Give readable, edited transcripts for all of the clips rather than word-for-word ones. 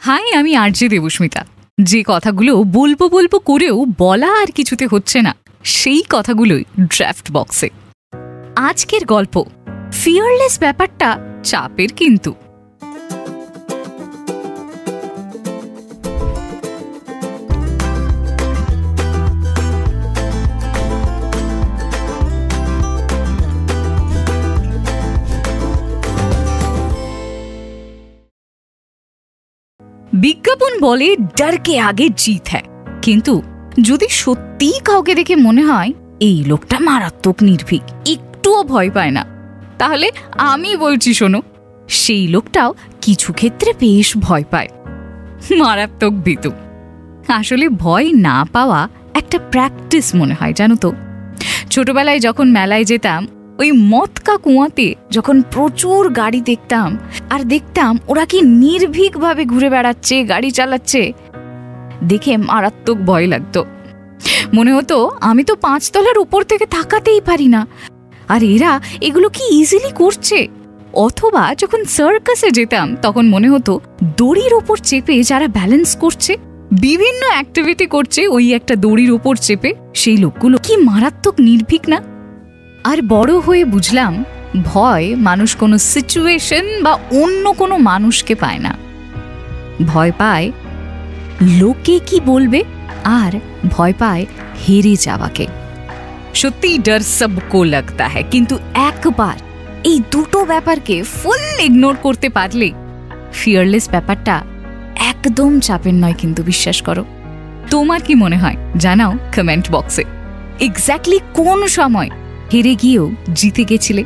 High, আমি RJ Debasmita. যে কথাগুলো বলবো বলবো করেও বলা আর কিছুতে হচ্ছে না, সেই কথাগুলোই ড্রাফট বক্সে। আজকের গল্প, ফিয়ারলেস ব্যাপারটা চাপের কিন্তু। বিজ্ঞাপন বলে ডর কে আগে জিত হ্যায়, কিন্তু যদি সত্যিই কাউকে দেখে মনে হয় এই লোকটা মারাত্মক নির্ভীক, একটুও ভয় পায় না, তাহলে আমি বলছি শোনো, সেই লোকটাও কিছু ক্ষেত্রে বেশ ভয় পায়, মারাত্মক ভীতু। আসলে ভয় না পাওয়া একটা প্র্যাকটিস মনে হয়, জানো তো। ছোটবেলায় যখন মেলায় যেতাম, ওই মতকা কুয়াতে যখন প্রচুর গাড়ি দেখতাম, আর দেখতাম ওরা কি নির্ভীকভাবে ঘুরে বেড়াচ্ছে, গাড়ি চালাচ্ছে, দেখে মারাত্মক ভয় লাগতো। মনে হতো আমি তো 5 তলার উপর থেকে তাকাতেই পারি না, আর এরা এগুলো কি ইজিলি করছে। অথবা যখন সার্কাসে যেতাম, তখন মনে হতো দড়ির ওপর চেপে যারা ব্যালেন্স করছে, বিভিন্ন অ্যাক্টিভিটি করছে ওই একটা দড়ির ওপর চেপে, সেই লোকগুলো কি মারাত্মক নির্ভীক না। আর বড় হয়ে বুঝলাম, ভয় মানুষ কোনো সিচুয়েশন বা অন্য কোনো মানুষকে পায় না, ভয় পায় লোকে কি বলবে, আর ভয় পায় হেরে যাওয়াকে। সত্যি ডর সবকো লাগতা হ্যায়, কিন্তু একবার এই দুটো ব্যাপারকে ফুল ইগনোর করতে পারলে ফিয়ারলেস ব্যাপারটা একদম চাপের নয় কিন্তু, বিশ্বাস করো। তোমার কি মনে হয় জানাও কমেন্ট বক্সে। এক্স্যাক্টলি কোন সময় হেরে গিয়েও জিতে গেছিলে,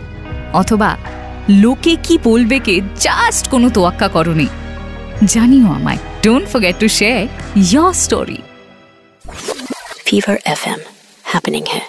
অথবা লোকে কি বলবে কে জাস্ট কোনো তোয়াক্কা করনি, জানিও আমায়। Don't forget to share your story. Fever FM happening है।